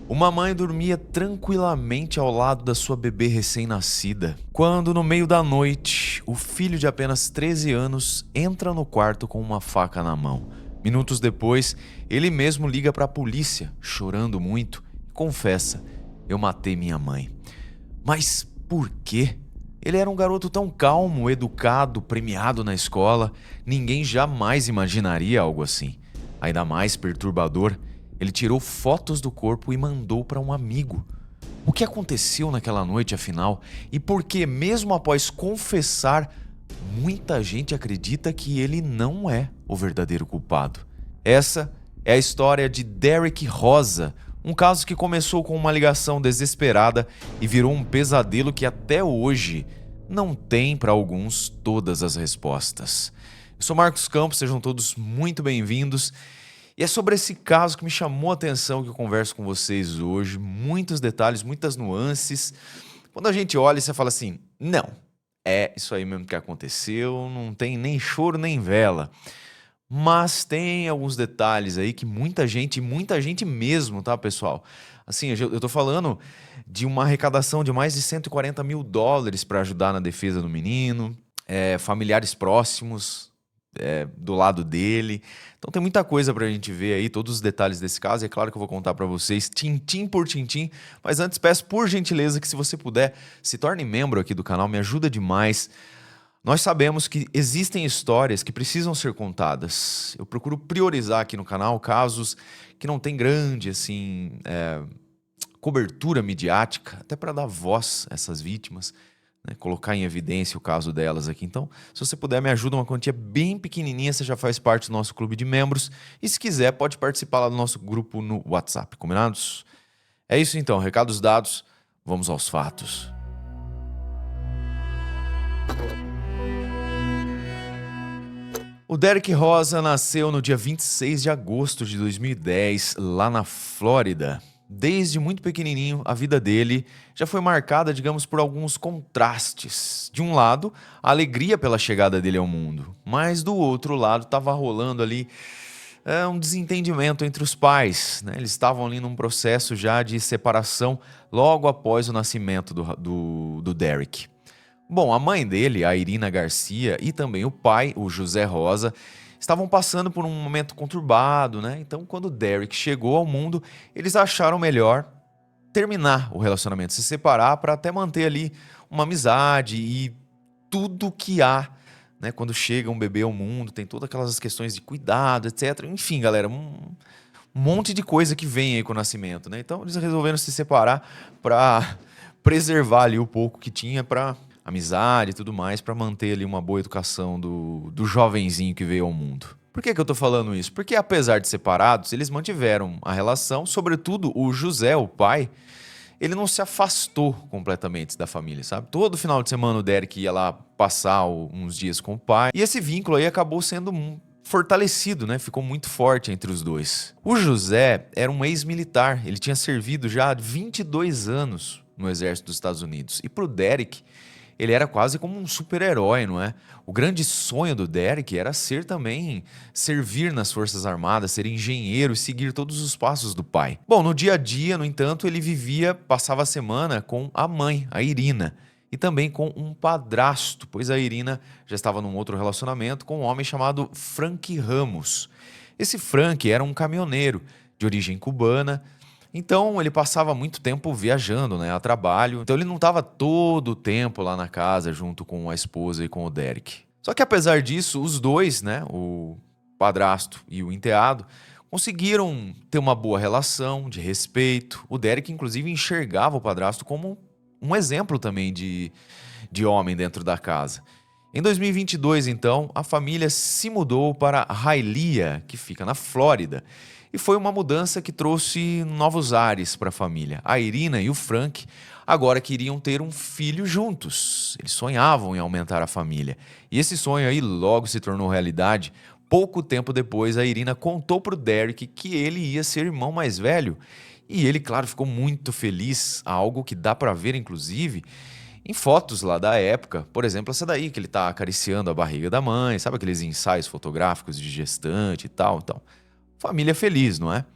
Uma mãe dormia tranquilamente ao lado da sua bebê recém-nascida, quando, no meio da noite, o filho de apenas 13 anos entra no quarto com uma faca na mão. Minutos depois, ele mesmo liga para a polícia, chorando muito, e confessa: "Eu matei minha mãe." Mas por quê? Ele era um garoto tão calmo, educado, premiado na escola. Ninguém jamais imaginaria algo assim. Ainda mais perturbador, ele tirou fotos do corpo e mandou para um amigo. O que aconteceu naquela noite, afinal? E por que, mesmo após confessar, muita gente acredita que ele não é o verdadeiro culpado? Essa é a história de Derek Rosa, um caso que começou com uma ligação desesperada e virou um pesadelo que até hoje não tem para alguns todas as respostas. Eu sou Marcos Campos, sejam todos muito bem-vindos. E é sobre esse caso que me chamou a atenção que eu converso com vocês hoje. Muitos detalhes, muitas nuances. Quando a gente olha, você fala assim: não, é isso aí mesmo que aconteceu, não tem nem choro nem vela. Mas tem alguns detalhes aí que muita gente mesmo, tá, pessoal? Assim, eu tô falando de uma arrecadação de mais de US$ 140 mil para ajudar na defesa do menino, familiares próximos do lado dele. Então tem muita coisa pra gente ver aí, todos os detalhes desse caso. E é claro que eu vou contar pra vocês, tintim por tintim. Mas antes, peço por gentileza que, se você puder, se torne membro aqui do canal, me ajuda demais. Nós sabemos que existem histórias que precisam ser contadas. Eu procuro priorizar aqui no canal casos que não têm grande, assim, cobertura midiática, até para dar voz a essas vítimas, né? Colocar em evidência o caso delas aqui. Então, se você puder, me ajuda, uma quantia bem pequenininha, você já faz parte do nosso clube de membros. E se quiser, pode participar lá do nosso grupo no WhatsApp, combinados? É isso então, recados dados, vamos aos fatos. O Derek Rosa nasceu no dia 26 de agosto de 2010, lá na Flórida. Desde muito pequenininho, a vida dele já foi marcada, digamos, por alguns contrastes. De um lado, a alegria pela chegada dele ao mundo, mas do outro lado estava rolando ali um desentendimento entre os pais, né? Eles estavam ali num processo já de separação logo após o nascimento do Derek. Bom, a mãe dele, a Irina Garcia, e também o pai, o José Rosa, estavam passando por um momento conturbado, né? Então, quando o Derek chegou ao mundo, eles acharam melhor terminar o relacionamento, se separar, para até manter ali uma amizade e tudo que há, né? Quando chega um bebê ao mundo, tem todas aquelas questões de cuidado, etc. Enfim, galera, um monte de coisa que vem aí com o nascimento, né? Então, eles resolveram se separar para preservar ali o pouco que tinha para amizade e tudo mais, para manter ali uma boa educação do jovenzinho que veio ao mundo. Por que eu tô falando isso? Porque, apesar de separados, eles mantiveram a relação. Sobretudo o José, o pai, ele não se afastou completamente da família, sabe? Todo final de semana o Derek ia lá passar uns dias com o pai. E esse vínculo aí acabou sendo fortalecido, né? Ficou muito forte entre os dois. O José era um ex-militar. Ele tinha servido já há 22 anos no exército dos Estados Unidos. E pro Derek, ele era quase como um super-herói, não é? O grande sonho do Derek era servir nas Forças Armadas, ser engenheiro e seguir todos os passos do pai. Bom, no dia a dia, no entanto, ele passava a semana com a mãe, a Irina, e também com um padrasto, pois a Irina já estava num outro relacionamento com um homem chamado Frank Ramos. Esse Frank era um caminhoneiro de origem cubana. Então ele passava muito tempo viajando, né, a trabalho. Então ele não estava todo o tempo lá na casa junto com a esposa e com o Derek. Só que, apesar disso, os dois, né, o padrasto e o enteado, conseguiram ter uma boa relação de respeito. O Derek, inclusive, enxergava o padrasto como um exemplo também de homem dentro da casa. Em 2022, então, a família se mudou para Hialeah, que fica na Flórida. E foi uma mudança que trouxe novos ares para a família. A Irina e o Frank agora queriam ter um filho juntos. Eles sonhavam em aumentar a família. E esse sonho aí logo se tornou realidade. Pouco tempo depois, a Irina contou para o Derek que ele ia ser irmão mais velho. E ele, claro, ficou muito feliz, algo que dá para ver, inclusive, em fotos lá da época. Por exemplo, essa daí, que ele tá acariciando a barriga da mãe, sabe aqueles ensaios fotográficos de gestante e tal, então. Família feliz, não é?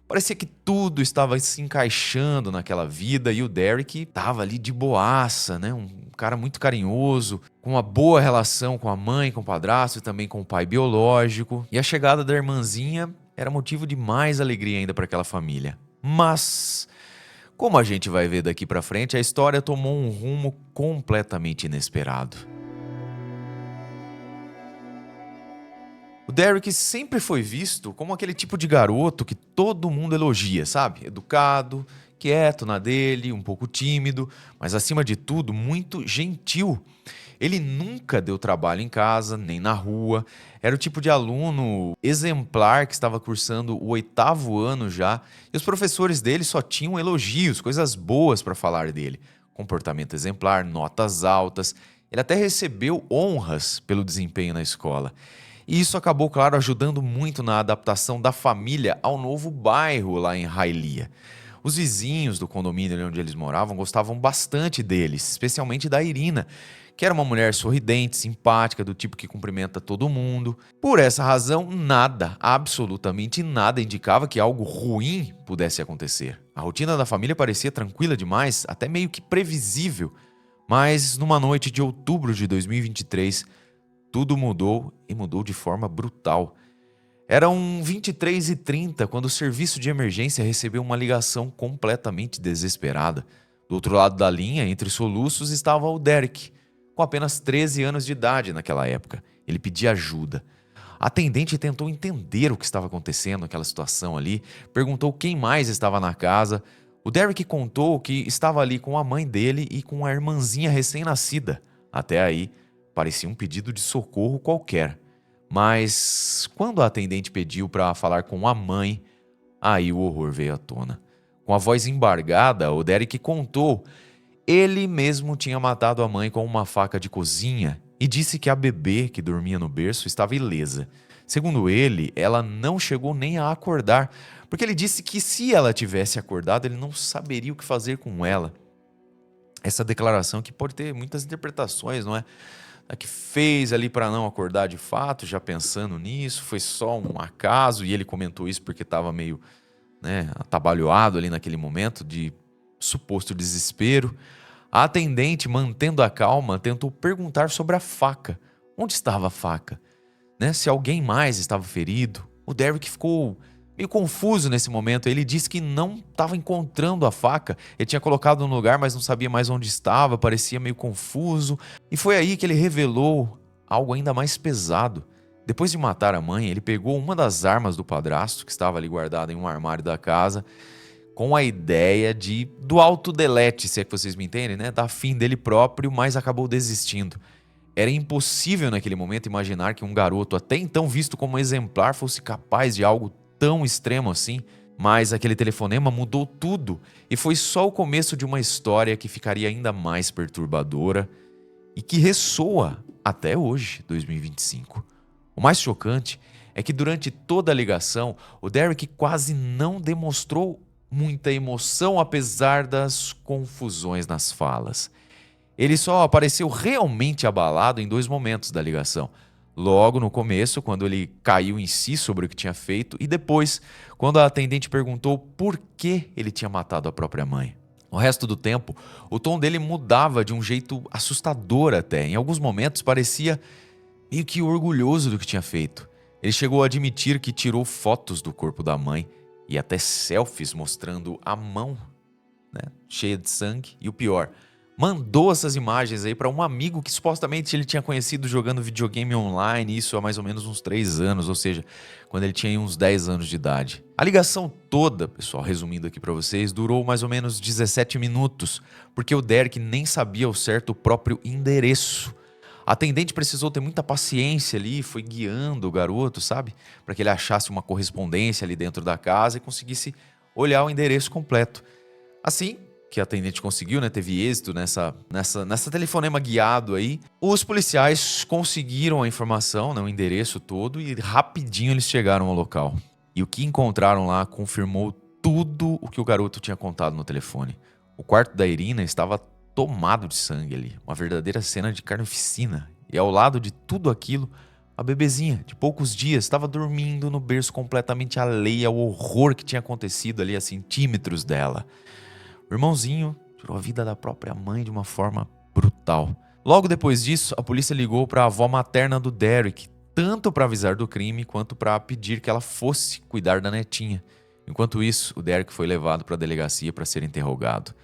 Parecia que tudo estava se encaixando naquela vida e o Derek estava ali de boaça, né? Um cara muito carinhoso, com uma boa relação com a mãe, com o padrasto e também com o pai biológico. E a chegada da irmãzinha era motivo de mais alegria ainda para aquela família. Mas, como a gente vai ver daqui para frente, a história tomou um rumo completamente inesperado. O Derek sempre foi visto como aquele tipo de garoto que todo mundo elogia, sabe? Educado, quieto na dele, um pouco tímido, mas acima de tudo, muito gentil. Ele nunca deu trabalho em casa, nem na rua. Era o tipo de aluno exemplar que estava cursando o 8º ano já, e os professores dele só tinham elogios, coisas boas para falar dele. Comportamento exemplar, notas altas. Ele até recebeu honras pelo desempenho na escola. E isso acabou, claro, ajudando muito na adaptação da família ao novo bairro lá em Hialeah. Os vizinhos do condomínio onde eles moravam gostavam bastante deles, especialmente da Irina, que era uma mulher sorridente, simpática, do tipo que cumprimenta todo mundo. Por essa razão, nada, absolutamente nada, indicava que algo ruim pudesse acontecer. A rotina da família parecia tranquila demais, até meio que previsível. Mas numa noite de outubro de 2023, tudo mudou e mudou de forma brutal. Eram 23h30 quando o serviço de emergência recebeu uma ligação completamente desesperada. Do outro lado da linha, entre soluços, estava o Derek, com apenas 13 anos de idade naquela época. Ele pedia ajuda. A atendente tentou entender o que estava acontecendo naquela situação ali, perguntou quem mais estava na casa. O Derek contou que estava ali com a mãe dele e com a irmãzinha recém-nascida. Até aí, parecia um pedido de socorro qualquer. Mas quando a atendente pediu para falar com a mãe, aí o horror veio à tona. Com a voz embargada, o Derek contou. Ele mesmo tinha matado a mãe com uma faca de cozinha e disse que a bebê que dormia no berço estava ilesa. Segundo ele, ela não chegou nem a acordar, porque ele disse que se ela tivesse acordado, ele não saberia o que fazer com ela. Essa declaração que pode ter muitas interpretações, não é? A que fez ali para não acordar de fato, já pensando nisso, foi só um acaso, e ele comentou isso porque estava meio, né, atabalhoado ali naquele momento de suposto desespero. A atendente, mantendo a calma, tentou perguntar sobre a faca. Onde estava a faca? Né? Se alguém mais estava ferido. O Derek ficou meio confuso nesse momento. Ele disse que não estava encontrando a faca. Ele tinha colocado no lugar, mas não sabia mais onde estava, parecia meio confuso. E foi aí que ele revelou algo ainda mais pesado. Depois de matar a mãe, ele pegou uma das armas do padrasto, que estava ali guardada em um armário da casa, com a ideia do autodelete, se é que vocês me entendem, né? Dar fim dele próprio, mas acabou desistindo. Era impossível naquele momento imaginar que um garoto até então visto como exemplar fosse capaz de algo tão extremo assim. Mas aquele telefonema mudou tudo e foi só o começo de uma história que ficaria ainda mais perturbadora e que ressoa até hoje, 2025. O mais chocante é que durante toda a ligação, o Derek quase não demonstrou muita emoção apesar das confusões nas falas. Ele só apareceu realmente abalado em 2 momentos da ligação. Logo no começo, quando ele caiu em si sobre o que tinha feito, e depois, quando a atendente perguntou por que ele tinha matado a própria mãe. O resto do tempo, o tom dele mudava de um jeito assustador até. Em alguns momentos parecia meio que orgulhoso do que tinha feito. Ele chegou a admitir que tirou fotos do corpo da mãe e até selfies mostrando a mão, né, cheia de sangue. E o pior, mandou essas imagens aí para um amigo que supostamente ele tinha conhecido jogando videogame online, isso há mais ou menos uns 3 anos, ou seja, quando ele tinha uns 10 anos de idade. A ligação toda, pessoal, resumindo aqui para vocês, durou mais ou menos 17 minutos, porque o Derek nem sabia ao certo o próprio endereço. A atendente precisou ter muita paciência ali, foi guiando o garoto, sabe? Para que ele achasse uma correspondência ali dentro da casa e conseguisse olhar o endereço completo. Assim que a atendente conseguiu, né, teve êxito nessa telefonema guiado aí, os policiais conseguiram a informação, né, o endereço todo, e rapidinho eles chegaram ao local. E o que encontraram lá confirmou tudo o que o garoto tinha contado no telefone. O quarto da Irina estava tomado de sangue ali, uma verdadeira cena de carnificina. E ao lado de tudo aquilo, A bebezinha, de poucos dias, estava dormindo no berço completamente alheia ao horror que tinha acontecido ali a centímetros dela. O irmãozinho tirou a vida da própria mãe de uma forma brutal. Logo depois disso, a polícia ligou para a avó materna do Derek, tanto para avisar do crime quanto para pedir que ela fosse cuidar da netinha. Enquanto isso, o Derek foi levado para a delegacia para ser interrogado.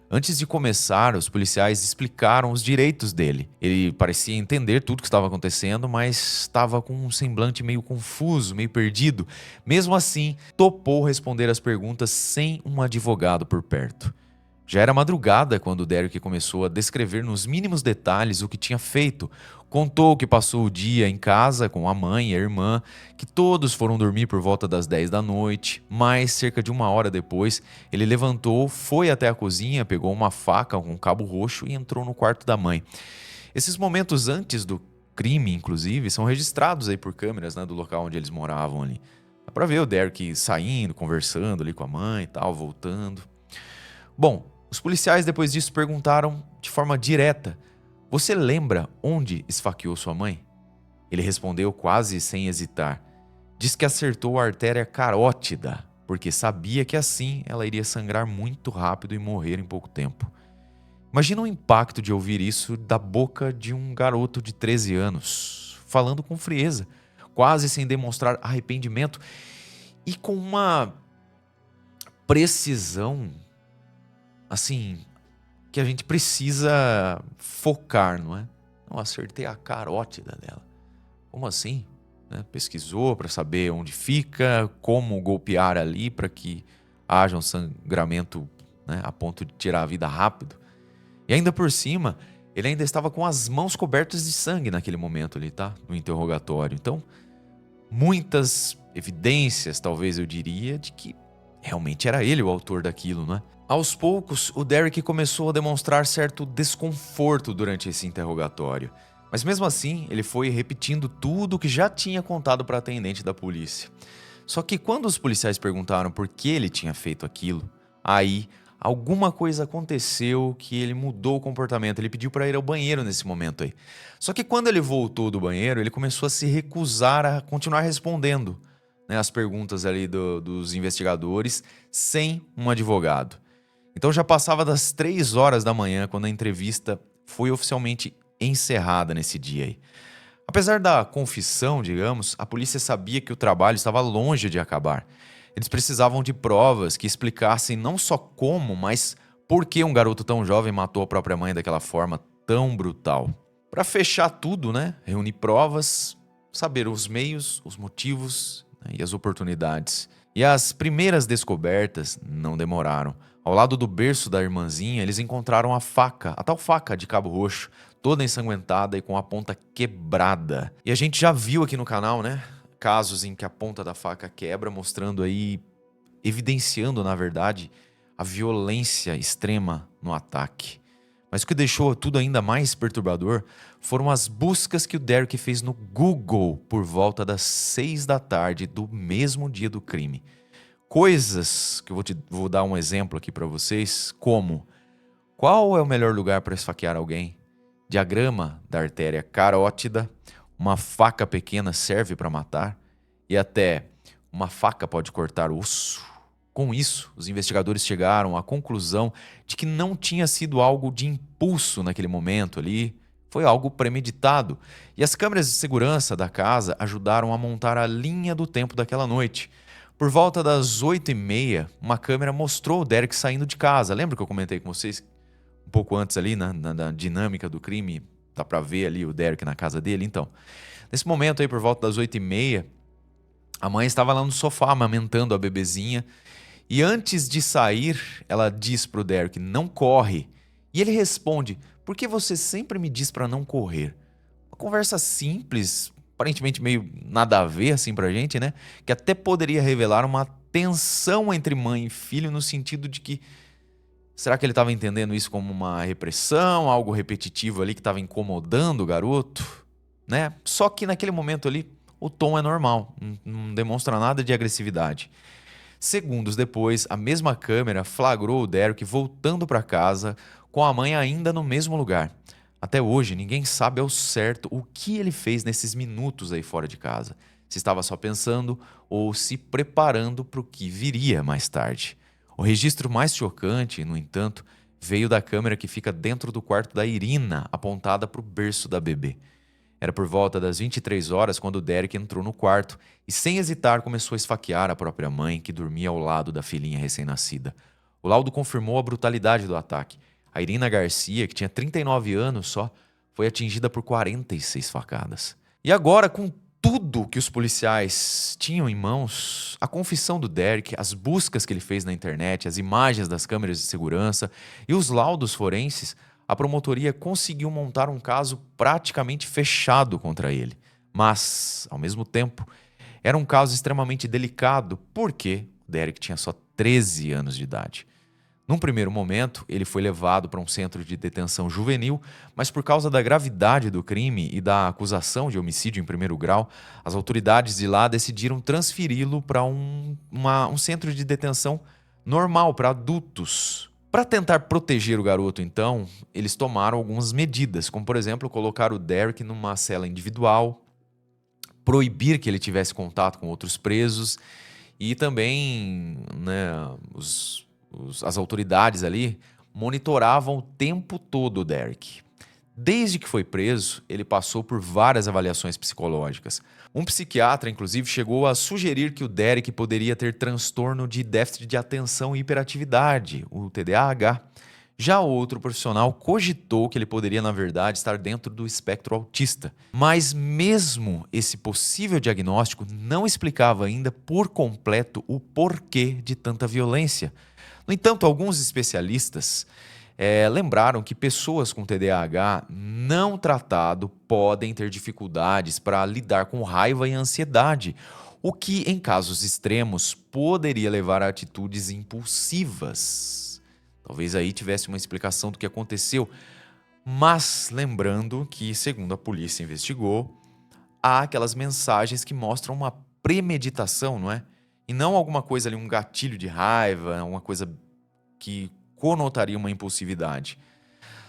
Antes de começar, os policiais explicaram os direitos dele. Ele parecia entender tudo o que estava acontecendo, mas estava com um semblante meio confuso, meio perdido. Mesmo assim, topou responder as perguntas sem um advogado por perto. Já era madrugada quando o Derek começou a descrever nos mínimos detalhes o que tinha feito. Contou que passou o dia em casa com a mãe e a irmã, que todos foram dormir por volta das 10 da noite, mas cerca de 1 hora depois, ele levantou, foi até a cozinha, pegou uma faca com um cabo roxo e entrou no quarto da mãe. Esses momentos antes do crime, inclusive, são registrados aí por câmeras, né, do local onde eles moravam ali. Dá pra ver o Derek saindo, conversando ali com a mãe e tal, voltando. Bom, os policiais depois disso perguntaram de forma direta: "Você lembra onde esfaqueou sua mãe?" Ele respondeu quase sem hesitar. Diz que acertou a artéria carótida, porque sabia que assim ela iria sangrar muito rápido e morrer em pouco tempo. Imagina o impacto de ouvir isso da boca de um garoto de 13 anos, falando com frieza, quase sem demonstrar arrependimento e com uma precisão, assim, que a gente precisa focar, não é? Não, acertei a carótida dela. Como assim? Né? Pesquisou para saber onde fica, como golpear ali para que haja um sangramento, né, a ponto de tirar a vida rápido. E ainda por cima, ele ainda estava com as mãos cobertas de sangue naquele momento ali, tá? No interrogatório. Então, muitas evidências, talvez eu diria, de que realmente era ele o autor daquilo, né? Aos poucos, o Derek começou a demonstrar certo desconforto durante esse interrogatório. Mas mesmo assim, ele foi repetindo tudo o que já tinha contado para a atendente da polícia. Só que quando os policiais perguntaram por que ele tinha feito aquilo, aí alguma coisa aconteceu que ele mudou o comportamento. Ele pediu para ir ao banheiro nesse momento aí. Só que quando ele voltou do banheiro, ele começou a se recusar a continuar respondendo, né, as perguntas ali dos investigadores sem um advogado. Então já passava das 3 horas da manhã quando a entrevista foi oficialmente encerrada nesse dia aí. Apesar da confissão, digamos, a polícia sabia que o trabalho estava longe de acabar. Eles precisavam de provas que explicassem não só como, mas por que um garoto tão jovem matou a própria mãe daquela forma tão brutal. Para fechar tudo, né? Reunir provas, saber os meios, os motivos, né, e as oportunidades. E as primeiras descobertas não demoraram. Ao lado do berço da irmãzinha, eles encontraram a faca, a tal faca de cabo roxo, toda ensanguentada e com a ponta quebrada. E a gente já viu aqui no canal, né, casos em que a ponta da faca quebra, mostrando aí, evidenciando, na verdade, a violência extrema no ataque. Mas o que deixou tudo ainda mais perturbador foram as buscas que o Derek fez no Google por volta das 6 da tarde do mesmo dia do crime. Coisas que vou dar um exemplo aqui para vocês, como: qual é o melhor lugar para esfaquear alguém? Diagrama da artéria carótida, uma faca pequena serve para matar e até uma faca pode cortar osso. Com isso, os investigadores chegaram à conclusão de que não tinha sido algo de impulso naquele momento ali, foi algo premeditado. E as câmeras de segurança da casa ajudaram a montar a linha do tempo daquela noite. Por volta das 8h30, uma câmera mostrou o Derek saindo de casa. Lembra que eu comentei com vocês um pouco antes ali, na dinâmica do crime? Dá pra ver ali o Derek na casa dele? Então, nesse momento aí, por volta das 8h30, a mãe estava lá no sofá amamentando a bebezinha. E antes de sair, ela diz pro Derek: "Não corre". E ele responde: "Por que você sempre me diz pra não correr?" Uma conversa simples, aparentemente meio nada a ver assim pra gente, né? Que até poderia revelar uma tensão entre mãe e filho, no sentido de que, será que ele estava entendendo isso como uma repressão, algo repetitivo ali que estava incomodando o garoto, né? Só que naquele momento ali, o tom é normal, não demonstra nada de agressividade. Segundos depois, a mesma câmera flagrou o Derek voltando para casa com a mãe ainda no mesmo lugar. Até hoje, ninguém sabe ao certo o que ele fez nesses minutos aí fora de casa. Se estava só pensando ou se preparando para o que viria mais tarde. O registro mais chocante, no entanto, veio da câmera que fica dentro do quarto da Irina, apontada para o berço da bebê. Era por volta das 23 horas quando Derek entrou no quarto e, sem hesitar, começou a esfaquear a própria mãe, que dormia ao lado da filhinha recém-nascida. O laudo confirmou a brutalidade do ataque. A Irina Garcia, que tinha 39 anos só, foi atingida por 46 facadas. E agora, com tudo que os policiais tinham em mãos, a confissão do Derek, as buscas que ele fez na internet, as imagens das câmeras de segurança e os laudos forenses, a promotoria conseguiu montar um caso praticamente fechado contra ele. Mas, ao mesmo tempo, era um caso extremamente delicado porque o Derek tinha só 13 anos de idade. Num primeiro momento, ele foi levado para um centro de detenção juvenil, mas por causa da gravidade do crime e da acusação de homicídio em primeiro grau, as autoridades de lá decidiram transferi-lo para um centro de detenção normal, para adultos. Para tentar proteger o garoto, então, eles tomaram algumas medidas, como, por exemplo, colocar o Derek numa cela individual, proibir que ele tivesse contato com outros presos e também, né, as autoridades ali monitoravam o tempo todo o Derek. Desde que foi preso, ele passou por várias avaliações psicológicas. Um psiquiatra, inclusive, chegou a sugerir que o Derek poderia ter transtorno de déficit de atenção e hiperatividade, o TDAH. Já outro profissional cogitou que ele poderia, na verdade, estar dentro do espectro autista. Mas mesmo esse possível diagnóstico não explicava ainda por completo o porquê de tanta violência. No entanto, alguns especialistas lembraram que pessoas com TDAH não tratado podem ter dificuldades para lidar com raiva e ansiedade, o que, em casos extremos, poderia levar a atitudes impulsivas. Talvez aí tivesse uma explicação do que aconteceu, mas lembrando que, segundo a polícia investigou, há aquelas mensagens que mostram uma premeditação, não é? E não alguma coisa ali, um gatilho de raiva, uma coisa que conotaria uma impulsividade.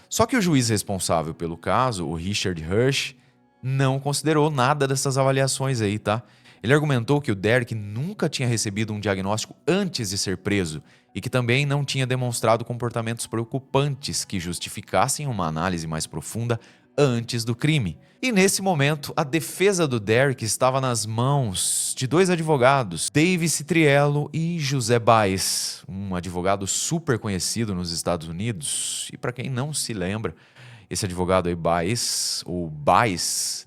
Só que o juiz responsável pelo caso, o Richard Hirsch, não considerou nada dessas avaliações aí, tá? Ele argumentou que o Derek nunca tinha recebido um diagnóstico antes de ser preso e que também não tinha demonstrado comportamentos preocupantes que justificassem uma análise mais profunda antes do crime. E nesse momento, a defesa do Derek estava nas mãos de dois advogados, Dave Citriello e José Baez, um advogado super conhecido nos Estados Unidos. E para quem não se lembra, esse advogado aí, Baez,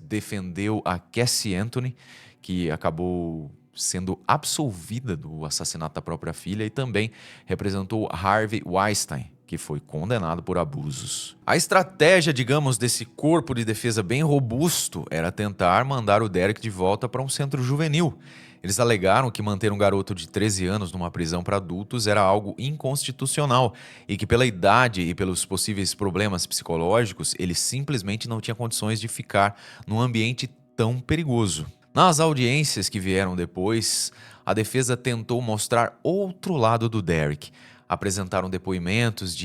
defendeu a Cassie Anthony, que acabou sendo absolvida do assassinato da própria filha, e também representou Harvey Weinstein, que foi condenado por abusos. A estratégia, digamos, desse corpo de defesa bem robusto era tentar mandar o Derek de volta para um centro juvenil. Eles alegaram que manter um garoto de 13 anos numa prisão para adultos era algo inconstitucional e que, pela idade e pelos possíveis problemas psicológicos, ele simplesmente não tinha condições de ficar num ambiente tão perigoso. Nas audiências que vieram depois, a defesa tentou mostrar outro lado do Derek. Apresentaram depoimentos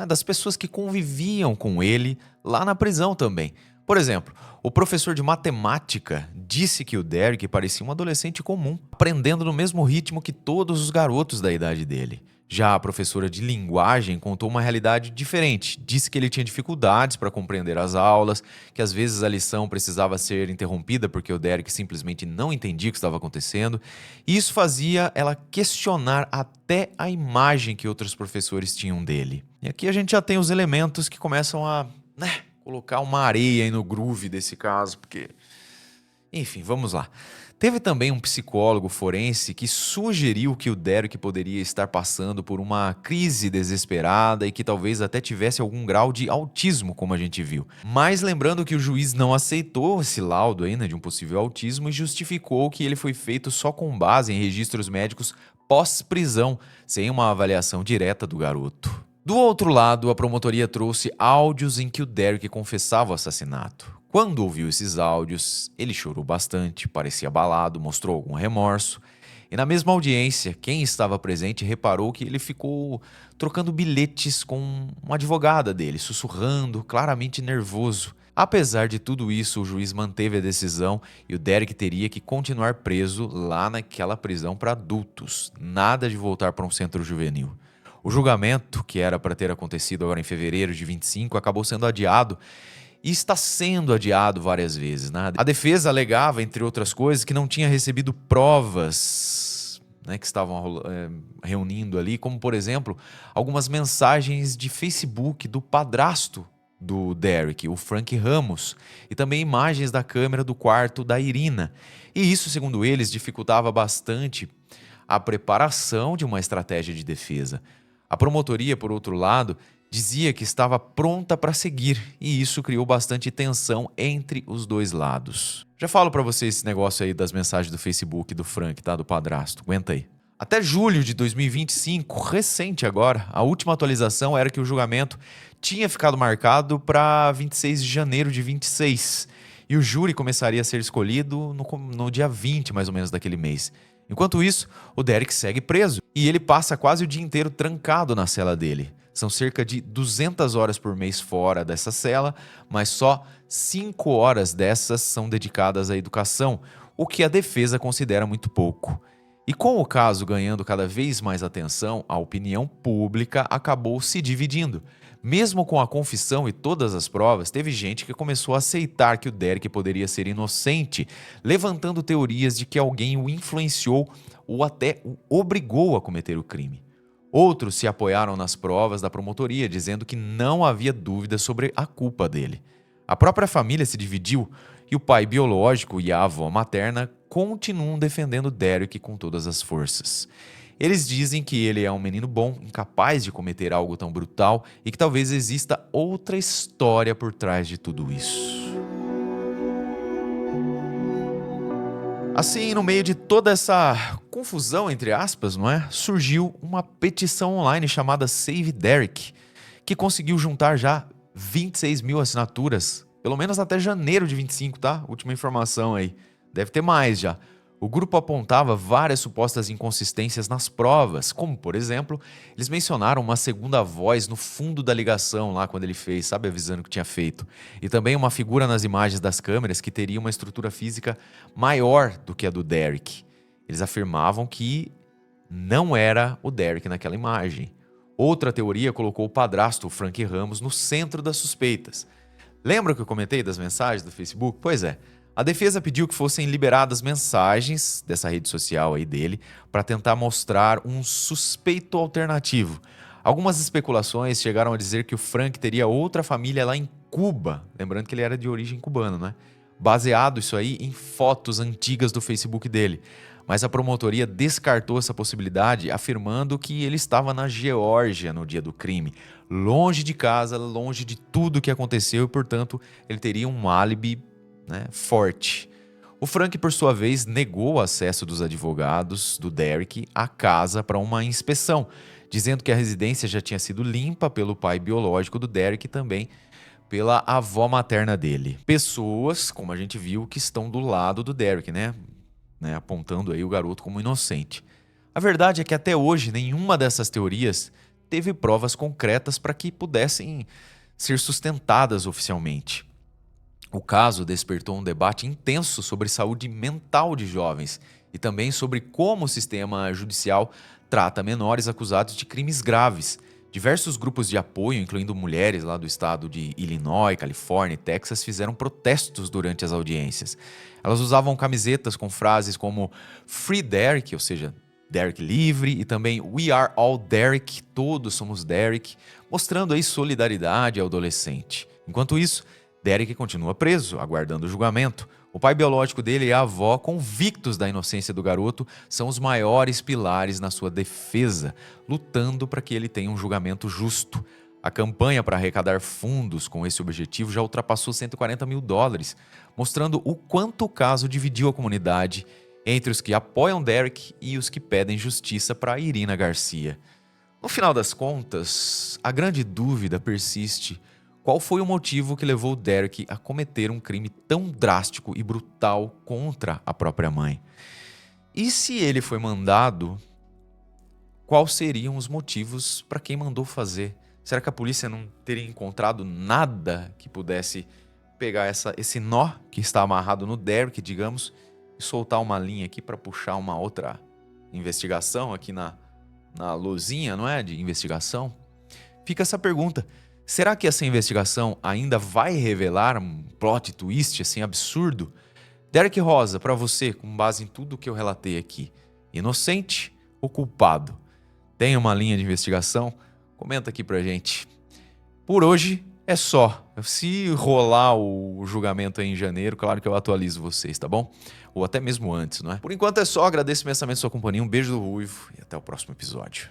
das pessoas que conviviam com ele lá na prisão também. Por exemplo, o professor de matemática disse que o Derek parecia um adolescente comum, aprendendo no mesmo ritmo que todos os garotos da idade dele. Já a professora de linguagem contou uma realidade diferente. Disse que ele tinha dificuldades para compreender as aulas, que às vezes a lição precisava ser interrompida porque o Derek simplesmente não entendia o que estava acontecendo. E isso fazia ela questionar até a imagem que outros professores tinham dele. E aqui a gente já tem os elementos que começam a colocar uma areia aí no groove desse caso, porque... Enfim, vamos lá. Teve também um psicólogo forense que sugeriu que o Derek poderia estar passando por uma crise desesperada e que talvez até tivesse algum grau de autismo, como a gente viu. Mas lembrando que o juiz não aceitou esse laudo aí, de um possível autismo e justificou que ele foi feito só com base em registros médicos pós-prisão, sem uma avaliação direta do garoto. Do outro lado, a promotoria trouxe áudios em que o Derek confessava o assassinato. Quando ouviu esses áudios, ele chorou bastante, parecia abalado, mostrou algum remorso. E na mesma audiência, quem estava presente reparou que ele ficou trocando bilhetes com uma advogada dele, sussurrando, claramente nervoso. Apesar de tudo isso, o juiz manteve a decisão e o Derek teria que continuar preso lá naquela prisão para adultos. Nada de voltar para um centro juvenil. O julgamento, que era para ter acontecido agora em fevereiro de 25, acabou sendo adiado e está sendo adiado várias vezes, né? A defesa alegava, entre outras coisas, que não tinha recebido provas, né, que estavam reunindo ali, como, por exemplo, algumas mensagens de Facebook do padrasto do Derek, o Frank Ramos, e também imagens da câmera do quarto da Irina. E isso, segundo eles, dificultava bastante a preparação de uma estratégia de defesa. A promotoria, por outro lado, dizia que estava pronta para seguir, e isso criou bastante tensão entre os dois lados. Já falo para vocês esse negócio aí das mensagens do Facebook do Frank, tá? Do padrasto. Aguenta aí. Até julho de 2025, recente agora, a última atualização era que o julgamento tinha ficado marcado para 26 de janeiro de 26, e o júri começaria a ser escolhido no dia 20, mais ou menos, daquele mês. Enquanto isso, o Derek segue preso, e ele passa quase o dia inteiro trancado na cela dele. São cerca de 200 horas por mês fora dessa cela, mas só 5 horas dessas são dedicadas à educação, o que a defesa considera muito pouco. E com o caso ganhando cada vez mais atenção, a opinião pública acabou se dividindo. Mesmo com a confissão e todas as provas, teve gente que começou a aceitar que o Derek poderia ser inocente, levantando teorias de que alguém o influenciou ou até o obrigou a cometer o crime. Outros se apoiaram nas provas da promotoria, dizendo que não havia dúvida sobre a culpa dele. A própria família se dividiu e o pai biológico e a avó materna continuam defendendo Derek com todas as forças. Eles dizem que ele é um menino bom, incapaz de cometer algo tão brutal e que talvez exista outra história por trás de tudo isso. Assim, no meio de toda essa confusão, entre aspas, não é? Surgiu uma petição online chamada Save Derek, que conseguiu juntar já 26 mil assinaturas, pelo menos até janeiro de 25, tá? Última informação aí. Deve ter mais já. O grupo apontava várias supostas inconsistências nas provas, como, por exemplo, eles mencionaram uma segunda voz no fundo da ligação lá quando ele fez, sabe, avisando que tinha feito. E também uma figura nas imagens das câmeras que teria uma estrutura física maior do que a do Derek. Eles afirmavam que não era o Derek naquela imagem. Outra teoria colocou o padrasto, o Frank Ramos, no centro das suspeitas. Lembra que eu comentei das mensagens do Facebook? Pois é. A defesa pediu que fossem liberadas mensagens dessa rede social aí dele para tentar mostrar um suspeito alternativo. Algumas especulações chegaram a dizer que o Frank teria outra família lá em Cuba, lembrando que ele era de origem cubana, né? Baseado isso aí em fotos antigas do Facebook dele. Mas a promotoria descartou essa possibilidade, afirmando que ele estava na Geórgia no dia do crime, longe de casa, longe de tudo que aconteceu e, portanto, ele teria um álibi, né, forte. O Frank, por sua vez, negou o acesso dos advogados do Derek à casa para uma inspeção, dizendo que a residência já tinha sido limpa pelo pai biológico do Derek e também pela avó materna dele. Pessoas, como a gente viu, que estão do lado do Derek, né, apontando aí o garoto como inocente. A verdade é que até hoje nenhuma dessas teorias teve provas concretas para que pudessem ser sustentadas oficialmente. O caso despertou um debate intenso sobre saúde mental de jovens e também sobre como o sistema judicial trata menores acusados de crimes graves. Diversos grupos de apoio, incluindo mulheres lá do estado de Illinois, Califórnia e Texas, fizeram protestos durante as audiências. Elas usavam camisetas com frases como Free Derek, ou seja, Derek livre, e também We are all Derek, todos somos Derek, mostrando aí solidariedade ao adolescente. Enquanto isso, Derek continua preso, aguardando o julgamento. O pai biológico dele e a avó, convictos da inocência do garoto, são os maiores pilares na sua defesa, lutando para que ele tenha um julgamento justo. A campanha para arrecadar fundos com esse objetivo já ultrapassou $140 mil, mostrando o quanto o caso dividiu a comunidade entre os que apoiam Derek e os que pedem justiça para Irina Garcia. No final das contas, a grande dúvida persiste. Qual foi o motivo que levou Derek a cometer um crime tão drástico e brutal contra a própria mãe? E se ele foi mandado, quais seriam os motivos para quem mandou fazer? Será que a polícia não teria encontrado nada que pudesse pegar esse nó que está amarrado no Derek, digamos, e soltar uma linha aqui para puxar uma outra investigação aqui na luzinha, não é? De investigação? Fica essa pergunta. Será que essa investigação ainda vai revelar um plot twist assim absurdo? Derek Rosa, para você, com base em tudo que eu relatei aqui, inocente ou culpado? Tem uma linha de investigação? Comenta aqui pra gente. Por hoje é só. Se rolar o julgamento aí em janeiro, claro que eu atualizo vocês, tá bom? Ou até mesmo antes, não é? Por enquanto é só. Agradeço imensamente a sua companhia. Um beijo do Ruivo e até o próximo episódio.